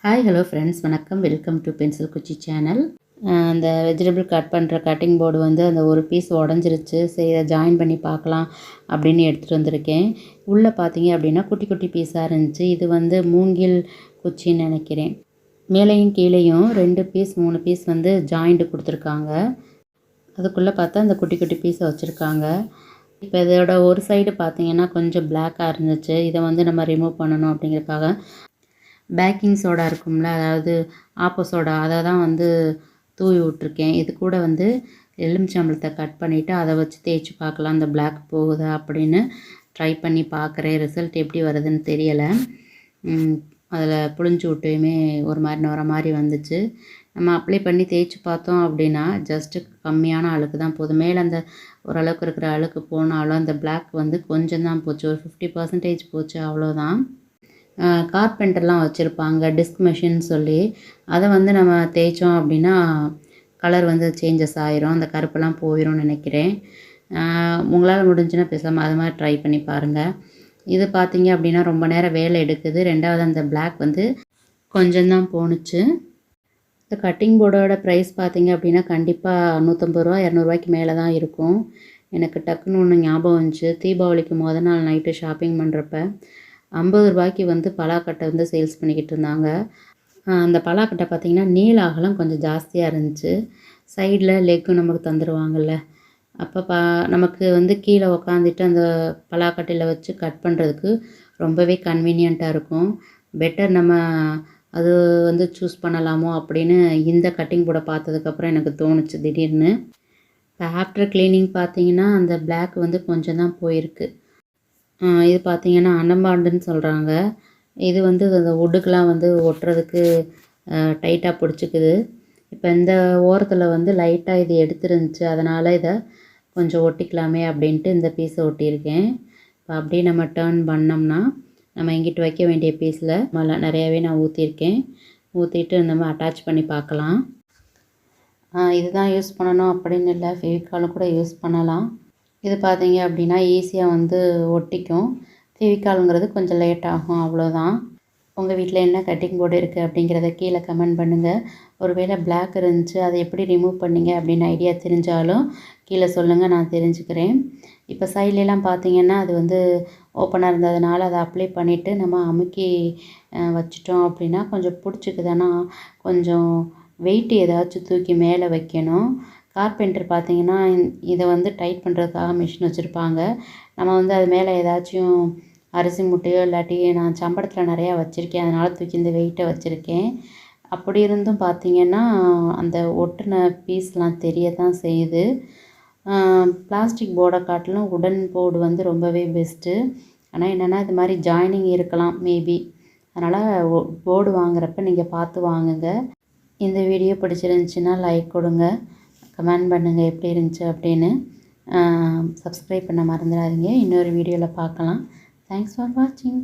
Hi hello friends, வணக்கம். Welcome to pencil குச்சி channel. அந்த வெஜிடபிள் கட் பண்ணுற கட்டிங் போர்டு வந்து அந்த ஒரு பீஸ் உடஞ்சிருச்சு. சரி, இதை ஜாயின் பண்ணி பார்க்கலாம் அப்படின்னு எடுத்துகிட்டு வந்திருக்கேன். உள்ளே பார்த்தீங்க அப்படின்னா குட்டி குட்டி பீஸாக இருந்துச்சு. இது வந்து மூங்கில் குச்சின்னு நினைக்கிறேன். மேலேயும் கீழேயும் 2 பீஸ் 3 பீஸ் வந்து ஜாயிண்ட்டு கொடுத்துருக்காங்க. அதுக்குள்ளே பார்த்தா அந்த குட்டி குட்டி பீஸை வச்சுருக்காங்க. இப்போ இதோட ஒரு சைடு பார்த்தீங்கன்னா கொஞ்சம் பிளாக்காக இருந்துச்சு. இதை வந்து நம்ம ரிமூவ் பண்ணணும் அப்படிங்கிறதுக்காக பேக்கிங் சோடா இருக்கும்ல, அதாவது ஆப்போ சோடா, அதை தான் வந்து தூவி விட்ருக்கேன். இது கூட வந்து எலுமிச்சம்பழத்தை கட் பண்ணிவிட்டு அதை வச்சு தேய்ச்சி பார்க்கலாம், அந்த பிளாக் போகுதா அப்படின்னு ட்ரை பண்ணி பார்க்குறேன். ரிசல்ட் எப்படி வருதுன்னு தெரியலை. அதில் புழிஞ்சு விட்டுமே ஒரு மாதிரி நுர மாதிரி வந்துச்சு. நம்ம அப்ளை பண்ணி தேய்ச்சி பார்த்தோம் அப்படின்னா ஜஸ்ட்டு கம்மியான அழுக்கு தான் போகுது. மேலே அந்த ஓரளவுக்கு இருக்கிற அழுக்கு போனாலும் அந்த பிளாக் வந்து கொஞ்சம் தான் போச்சு, ஒரு 50% போச்சு, அவ்வளோதான். கார்பெண்டர்லாம் வச்சுருப்பாங்க டிஸ்க் மெஷின் சொல்லி, அதை வந்து நம்ம தேய்ச்சோம் அப்படின்னா கலர் வந்து சேஞ்சஸ் ஆயிரும், அந்த கருப்பெல்லாம் போயிடும்னு நினைக்கிறேன். உங்களால் முடிஞ்சுன்னா பேசாமல் அது மாதிரி ட்ரை பண்ணி பாருங்கள். இது பார்த்தீங்க அப்படின்னா ரொம்ப நேரம் வேலை எடுக்குது. ரெண்டாவது அந்த பிளாக் வந்து கொஞ்சம்தான் போணுச்சு. இந்த கட்டிங் போர்டோட ப்ரைஸ் பார்த்தீங்க அப்படின்னா கண்டிப்பாக 150 ரூபா 200 மேலே தான் இருக்கும். எனக்கு டக்குன்னு ஒன்று ஞாபகம் வந்துச்சு. தீபாவளிக்கு மொதல் நாள் நைட்டு ஷாப்பிங் பண்ணுறப்ப 50 ரூபாய்க்கு வந்து பலாக்கட்டை வந்து சேல்ஸ் பண்ணிக்கிட்டு இருந்தாங்க. அந்த பலாக்கட்டை பார்த்திங்கன்னா நீள அகலம் கொஞ்சம் ஜாஸ்தியாக இருந்துச்சு. சைடில் லெக்கும் நமக்கு தந்துடுவாங்கள்ல, அப்போ நமக்கு வந்து கீழே உக்காந்துட்டு அந்த பலாக்கட்டையில் வச்சு கட் பண்ணுறதுக்கு ரொம்பவே கன்வீனியண்ட்டாக இருக்கும். பெட்டர் நம்ம அது வந்து சூஸ் பண்ணலாமோ அப்படின்னு இந்த கட்டிங் போர்டை பார்த்ததுக்கப்புறம் எனக்கு தோணுச்சு திடீர்னு. இப்போ ஆஃப்டர் க்ளீனிங் பார்த்திங்கன்னா அந்த பிளாக் வந்து கொஞ்சம் தான் போயிருக்கு. இது பார்த்திங்கன்னா அனம்பாண்டுன்னு சொல்கிறாங்க. இது வந்து அந்த வுட்டுக்கெலாம் வந்து ஒட்டுறதுக்கு டைட்டாக பிடிச்சிக்குது. இப்போ இந்த ஓரத்தில் வந்து லைட்டாக இது எடுத்துருந்துச்சு, அதனால் இதை கொஞ்சம் ஒட்டிக்கலாமே அப்படின்ட்டு இந்த பீஸை ஒட்டியிருக்கேன். இப்போ அப்படியே நம்ம டேர்ன் பண்ணோம்னா நம்ம இங்கிட்டு வைக்க வேண்டிய பீஸில் நிறையாவே நான் ஊற்றிருக்கேன். ஊற்றிட்டு நம்ம அட்டாச் பண்ணி பார்க்கலாம். இதுதான் யூஸ் பண்ணணும் அப்படின்னு இல்லை, ஃபெவிகாலும் கூட யூஸ் பண்ணலாம். இது பார்த்தீங்க அப்படின்னா ஈஸியாக வந்து ஒட்டிக்கும். ஃபெவிகாலுங்கிறது கொஞ்சம் லேட் ஆகும், அவ்வளோதான். உங்கள் வீட்டில் என்ன கட்டிங் போர்டு இருக்குது அப்படிங்கிறத கீழே கமெண்ட் பண்ணுங்கள். ஒருவேளை பிளாக் இருந்துச்சு, அதை எப்படி ரிமூவ் பண்ணிங்க அப்படின்னு ஐடியா தெரிஞ்சாலும் கீழே சொல்லுங்கள், நான் தெரிஞ்சுக்கிறேன். இப்போ சைட்லலாம் பார்த்தீங்கன்னா அது வந்து ஓப்பனாக இருந்ததுனால அதை அப்ளை பண்ணிவிட்டு நம்ம அமுக்கி வச்சிட்டோம் அப்படின்னா கொஞ்சம் பிடிச்சிக்குதுன்னா கொஞ்சம் வெயிட் ஏதாச்சும் தூக்கி மேலே வைக்கணும். கார்பெண்டர் பார்த்திங்கன்னா இதை வந்து டைட் பண்ணுறதுக்காக மிஷின் வச்சுருப்பாங்க. நம்ம வந்து அது மேலே ஏதாச்சும் அரிசி மூட்டையோ இல்லாட்டி நான் சம்பளத்தில் நிறையா வச்சுருக்கேன், அதனால் தூக்கி இந்த வெயிட்டை வச்சுருக்கேன். அப்படி இருந்தும் பார்த்திங்கன்னா அந்த ஒட்டின பீஸ்லாம் தெரிய தான் செய்யுது. பிளாஸ்டிக் போர்டை காட்டிலும் உடன் போர்டு வந்து ரொம்பவே பெஸ்ட்டு. ஆனால் என்னென்னா இது மாதிரி ஜாயினிங் இருக்கலாம் மேபி, அதனால் போர்டு வாங்குறப்ப நீங்கள் பார்த்து வாங்குங்க. இந்த வீடியோ பிடிச்சிருந்துச்சின்னா லைக் கொடுங்க, கமெண்ட் பண்ணுங்கள் எப்படி இருந்துச்சு அப்படின்னு. சப்ஸ்கிரைப் பண்ண மறந்துடாதீங்க. இன்னொரு வீடியோவில் பார்க்கலாம். தேங்க்ஸ் ஃபார் வாட்சிங்.